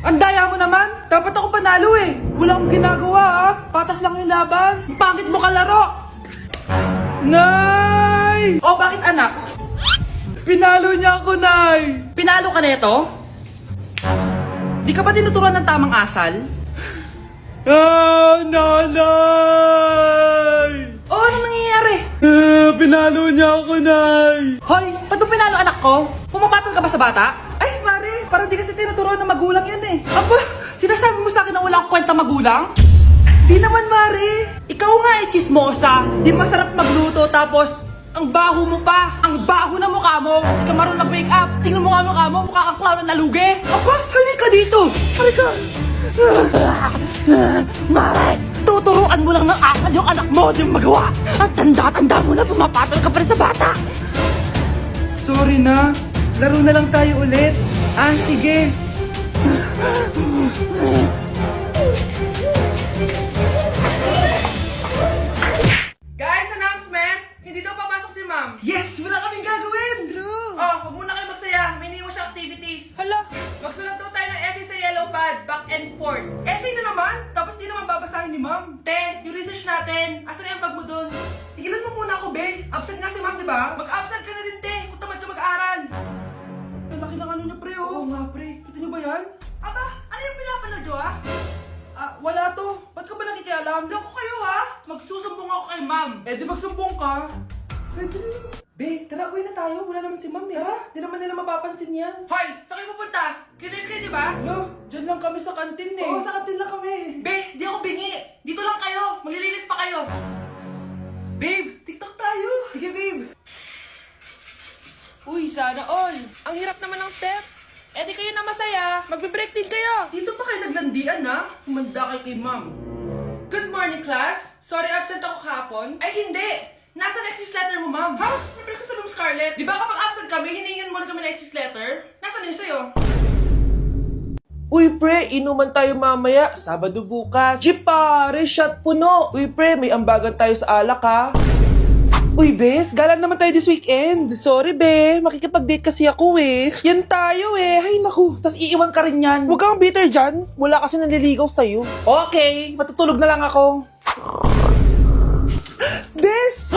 Ang daya mo naman! Dapat ako panalo eh! Wala akong ginagawa ha! Patas lang yung laban! Ang pangit mo kalaro! Nay! Oh, bakit anak? Pinalo niya ako, Nay! Pinalo ka neto? Di ka ba tinuturuan ng tamang asal? Ah, nanay! Oh, ano nangyayari? Pinalo niya ako, Nay! Hoy, ba't mo pinalo anak ko? Pumapatol ka ba sa bata? Ay, Mare, parang di kasi tinuturuan ng magulang yan eh. Aba, sinasabi mo sa akin na wala akong kwenta magulang? Di naman, Mare. Ikaw nga eh, chismosa. Di masarap magluto tapos ang baho mo pa. Ang baho na mukha mo. Di ka marunong mag-make up. Tingnan mo nga mukha mo. Mukha kang clown na nalugi. Aba, halika dito. Halika. Mare, tuturuan mo lang ng asal yung anak mo. Di mo magawa. Ang tanda-tanda mo na pumapatol ka pa rin sa bata. Sorry na. Laro na lang tayo ulit. Ah, sige. Guys, announcement! Hindi daw papasok si ma'am. Yes! Wala kaming gagawin! True! Oh, huwag muna kayo magsaya. May iniwan siya activities. Hala! Magsulat daw tayo ng essay sa yellow pad, back and forth. Essay na naman? Tapos di naman babasahin ni ma'am. Te, yung research natin. Asan yung bag mo dun? Tigilan mo muna ako, be. Absent nga si ma'am, di ba? Mag-absent ka na din, te. Kung tamad ka mag-aaral. Ang laki ng ano niyo, pre, oh. Oo nga, pre. Kita niyo ba yan? Aba, ano yung pinapanood nyo, ah? Wala to. Ba't ka ba nakikialam? Loko kayo, ha? Magsusumbong ako kay ma'am. Eh, di magsumbong ka. Pwede na naman. Be, tara, uwi na tayo. Wala naman si ma'am, eh. Tara, di naman nila mapapansin yan. Hoy, saan kayo pupunta? Kinis kayo, di ba? No, dyan lang kami sa kantin, eh. Oo, sa kantin lang kami. Be, di ako bingi. Dito lang kayo. Maglilinis pa kayo. Babe, TikTok tayo. Sige, babe. Uy, sana all. Ang hirap naman ng step. Eh di kayo na masaya. Magbe-break din kayo. Dito pa kayo naglandian ha? Humanda kayo kay ma'am. Good morning, class. Sorry, absent ako kahapon. Ay, hindi. Nasa excuse letter mo, ma'am. Ha? May pinagsasabi mo, Scarlett. Di ba kapag absent kami, hiningan mo na kami ng excuse letter? Nasaan yun sa'yo? Uy, pre, inuman tayo mamaya. Sabado bukas. Jeep, pare, shot puno. Uy, pre, may ambagan tayo sa alak, ha? Uy, bes, galang naman tayo this weekend. Sorry, be. Makikipag-date kasi ako, eh. Yan tayo, eh. Ay, naku. Tas iiwan ka rin yan. Huwag kang bitter dyan. Wala kasi nanliligaw sa'yo. Okay, matutulog na lang ako. Bes!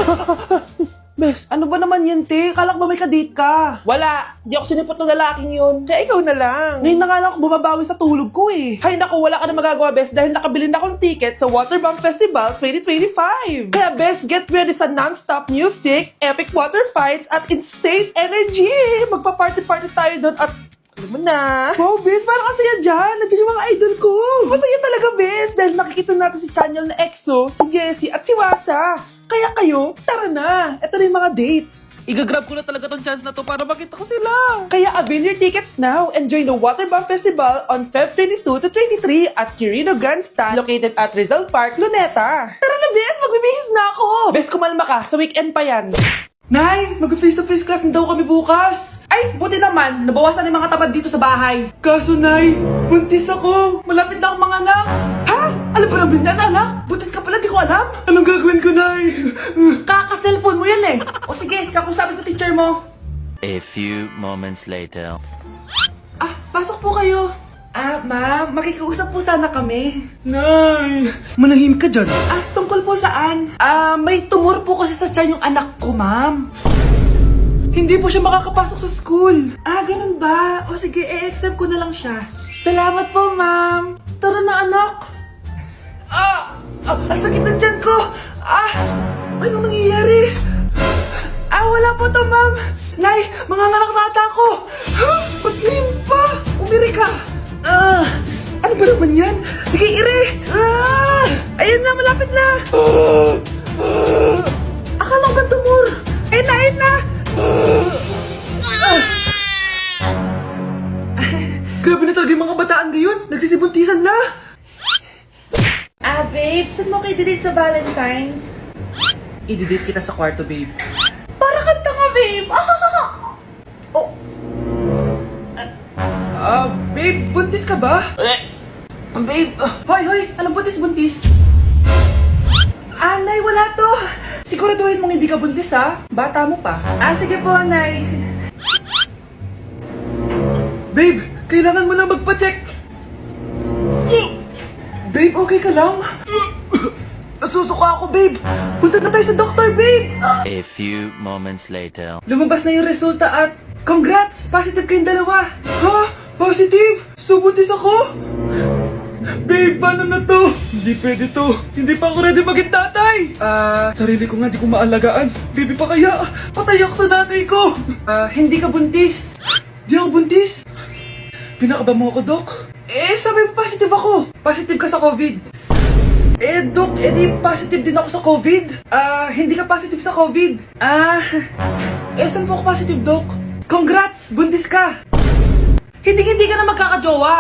Bes, ano ba naman yan, te? Kala ko ba may kadate ka? Wala. Di ako sinipot ng lalaking yun. Kaya ikaw na lang. Ngayon na nga lang ako bumabawi sa tulog ko, eh. Hay naku, wala ka na magagawa, Bes, dahil nakabili na ako ng ticket sa Waterbomb Festival 2025. Kaya, Bes, get ready sa non-stop music, epic water fights, at insane energy. Magpa-party-party tayo doon at alam mo na. Wow, Bes, parang ang saya dyan. Nandiyan yung mga idol ko. Masaya talaga, Bes, dahil makikita natin si Channel na EXO, si Jessie, at si Wasa. Kaya kayo, tara na. Ito na yung mga dates. Igagrab ko na talaga tong chance na to para makita ko sila. Kaya avail your tickets now and join the Waterbomb Festival on Feb 22 to 23 at Quirino Grandstand located at Rizal Park, Luneta. Tara na, Bes! Magbibihis na ako! Bes, kumalma ka. Sa weekend pa yan. Nay, mag-face-to-face class na daw kami bukas. Ay, buti naman. Nabawasan yung mga tamad dito sa bahay. Kaso, Nay, buntis ako. Malapit na akong mga anak. Ha? Alam ba naman yan, anak? Buntis ka pala, di ko alam. Anong gagawin ko, Nay? Kaka-cellphone mo yan eh. O sige, kakusapin ko teacher mo. A few moments later. Ah, pasok po kayo. Ah, ma'am, makikiusap po sana kami. Nay, manahim ka dyan. Ah, tungkol po saan? Ah, may tumor po kasi sa tiyan yung anak ko, ma'am. Hindi po siya makakapasok sa school. Ah, ganun ba? O sige, e-exempt ko na lang siya. Salamat po, ma'am. Tara na, anak. Ang sakit na tiyan ko. Anong nangyayari? Wala po to, ma'am. Nay, mga ngalak-rata ko. Ba't ngayon pa? Umiri ka. Ano ba naman yan? Sige, ire! Ayun na, malapit na! Akala ko ba tumor? Ayun na! Grabe na talaga yung mga bataan ngayon. Nagsisibuntisan na. Babe, saan mo kayo didate sa Valentine's? I-didate kita sa kwarto, babe. Para kanta nga, babe! Babe, buntis ka ba? Babe, hoy, anong buntis? Nay, wala to. Siguraduhin mong hindi ka buntis, ha? Bata mo pa. Sige po, Nay. Babe, kailangan mo na magpa-check. Babe, okay ka lang? Nasusuka ako, babe. Punta na tayo sa doktor, babe. A few moments later. Lumabas na yung resulta at congrats! Positive kayong dalawa. Ha? Positive? So buntis ako? Babe, paano na to? Hindi pwede to. Hindi pa ako ready maging tatay. Sarili ko nga di ko maalagaan. Baby pa kaya? Patay ako sa nanay ko. Hindi ka buntis. Di ako buntis. Pinakaba mo ako, Dok. Sabi mo positive ako. Positive ka sa COVID. Dok, di positive din ako sa COVID. Hindi ka positive sa COVID. Saan po ako positive, Dok? Congrats! Buntis ka! Hindi ka na magkakajowa.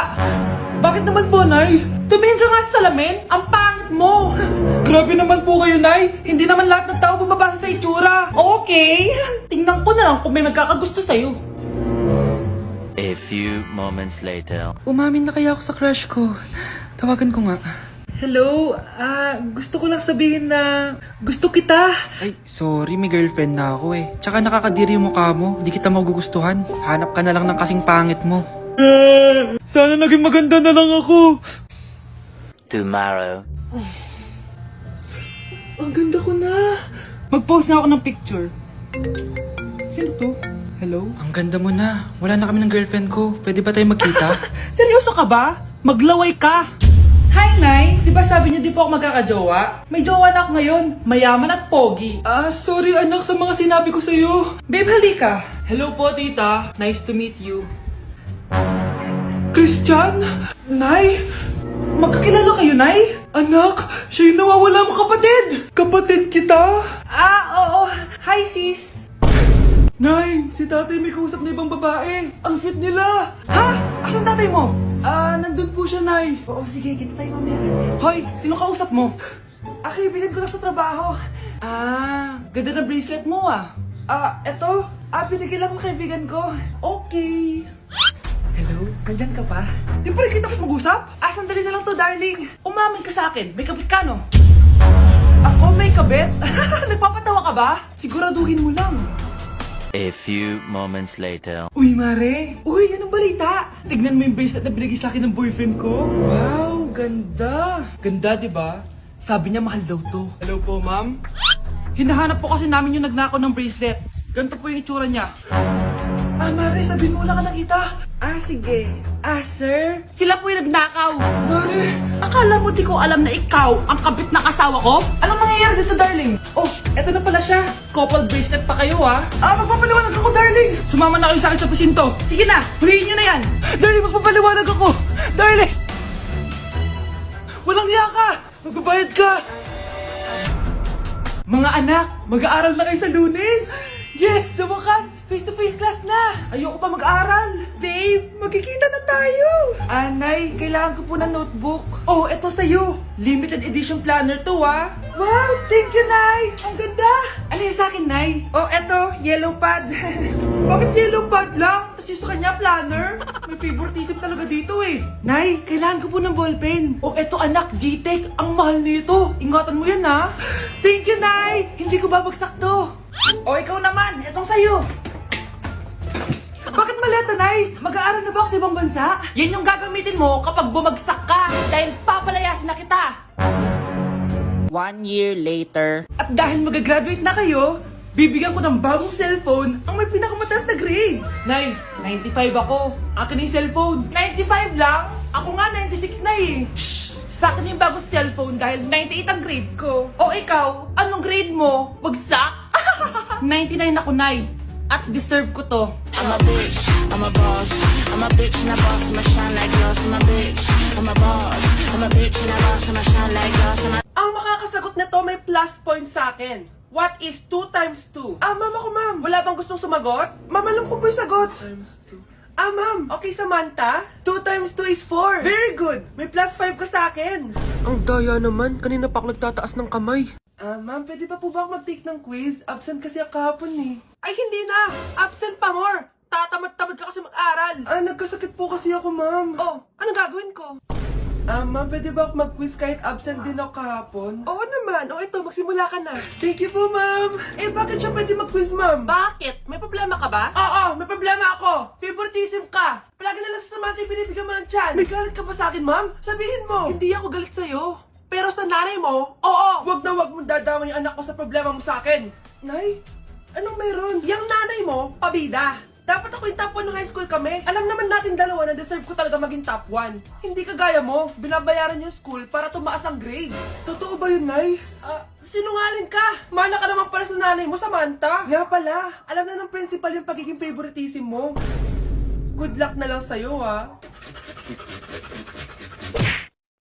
Bakit naman po, Nay? Tumingin ka nga sa salamin. Ang pangit mo. Grabe naman po kayo, Nay. Hindi naman lahat ng tao bumabasa sa itsura. Okay. Tingnan ko na lang kung may magkakagusto sa'yo. A few moments later. Umamin na kaya ako sa crush ko. Tawagan ko nga. Hello, gusto ko lang sabihin na gusto kita. Ay, sorry, may girlfriend na ako eh. Tsaka nakakadiri yung mukha mo, di kita magugustuhan. Hanap ka na lang ng kasing pangit mo. Sana naging maganda na lang ako. Tomorrow. Ang ganda ko na. Mag-post na ako ng picture. Sino to? Hello? Ang ganda mo na. Wala na kami ng girlfriend ko. Pwede ba tayo magkita? Seryoso ka ba? Maglaway ka. Hi, Nay! Di ba sabi niyo di po ako magkakajowa? May jowa na ako ngayon, mayaman at pogi. Sorry anak sa mga sinabi ko sa'yo. Babe, halika. Hello po, tita. Nice to meet you. Christian? Nay? Magkakilala kayo, Nay? Anak, siya yung nawawala mo kapatid. Kapatid kita? Oo. Hi, sis. Nay, si tatay may kausap na ibang babae. Ang sweet nila. Ha? Asan tatay mo? Nandun po siya, Nay. Oo, sige, kita tayo mamaya. Hoy, sino kausap mo? Kaibigan ko lang sa trabaho. Ganda na bracelet mo eto. Binigyan lang ng kaibigan ko. Okay. Hello, nandyan ka pa? Di pa rin kita mas mag-usap? Sandali na lang to, darling. Umamin ka sa akin, may kabit ka, no? Ako may kabit? Nagpapatawa ka ba? Siguraduhin mo lang. A few moments later. Uy, Mare! Uy, anong balita? Tignan mo yung bracelet na binigay sa akin ng boyfriend ko. Wow, ganda! Ganda, di ba? Sabi niya mahal daw to. Hello po, ma'am? Hinahanap po kasi namin yung nagnakaw ng bracelet. Ganito po yung itsura niya. Mare, sabihin mo wala ka nakita. Sige. Sir? Sila po yung nagnakaw. Mare! Akala mo di ko alam na ikaw ang kabit na kasawa ko? Anong mangyayari dito, darling? Oh, eto na pala siya. Couple bracelet pa kayo, magpapaliwanag ako, darling. Sumama na kayo sa akin sa presinto. Sige na, huliin nyo na yan. Darling, magpapaliwanag ako. Darling! Walang hiya ka. Magbabayad ka. Mga anak, mag-aaral na kayo sa Lunes. Yes, sa wakas. Face-to-face class na! Ayoko pa mag-aral! Babe, magkikita na tayo! Nay, kailangan ko po ng notebook. Oh, eto sa'yo! Limited edition planner to, Wow, thank you, Nay! Ang ganda! Ano yung sa'kin, Nay? Oh, eto, yellow pad. Bakit yellow pad lang? Tapos yung sa kanya, planner? May favoritism talaga dito Nay, kailangan ko po ng ballpen. Oh, eto anak, G-Tech. Ang mahal nito. Ingatan mo yan, Thank you, Nay! Hindi ko babagsak to. Oh, ikaw naman. Etong sa'yo. Bakit maleta, Nay? Mag-aaral na ba ako sa ibang bansa? Yan yung gagamitin mo kapag bumagsak ka dahil papalayasin na kita. 1 year later. At dahil mag-graduate na kayo, bibigyan ko ng bagong cellphone ang may pinakamataas na grades. Nay, 95 ako. Akin yung cellphone. 95 lang? Ako nga 96 na Shh! Sa akin yung bagong cellphone dahil 98 ang grade ko. O ikaw, anong grade mo? Bagsak? 99 ako, Nay. At deserve ko to. I'm a bitch, I'm a boss. I'm a bitch and a boss, I'ma shine like glass. I'm a bitch, I'm a boss. I'm a bitch and a boss, I'ma shine like glass. Ang makakasagot na to may plus point sa akin. What is 2 times 2? Ma'am ako, ma'am. Wala bang gustong sumagot? Ma'am, alam ko po yung sagot. 2 times 2. Ma'am. Okay, Samantha. 2 times 2 is 4. Very good. May plus 5 ka sa akin. Ang daya naman, kanina pa ako nagtataas ng kamay. Ma'am, pwede pa po ba ako mag-take ng quiz? Absent kasi ako kahapon Ay, hindi na! Absent pa more! Tatamad-tamad ka kasi mag-aral! Nagkasakit po kasi ako, ma'am. Oh, anong gagawin ko? Ma'am, pwede ba ako mag-quiz kahit absent din ako kahapon? Oo naman. O ito, magsimula ka na. Thank you po, ma'am. Bakit siya pwede mag-quiz, ma'am? Bakit? May problema ka ba? Oo, may problema ako. Favoritism ka. Palagi na lang sa samantay binibigyan mo ng tiyan. May galit ka ba sa akin, ma'am? Sabihin mo. Hindi ako galit sa'yo. Pero sa nanay mo, oo. Wag na wag mong dadamay yung anak ko sa problema mo sa akin. Nay, anong meron? Yang nanay mo, pabida. Dapat ako yung top 1 ng high school kami. Alam naman natin dalawa na deserve ko talaga maging top 1. Hindi kagaya mo, binabayaran yung school para tumaas ang grades. Totoo ba yun, Nay? Sinungaling ka! Mana ka naman para sa nanay mo, Samantha. Nga pala, alam na ng principal yung pagiging favoritism mo. Good luck na lang sa'yo,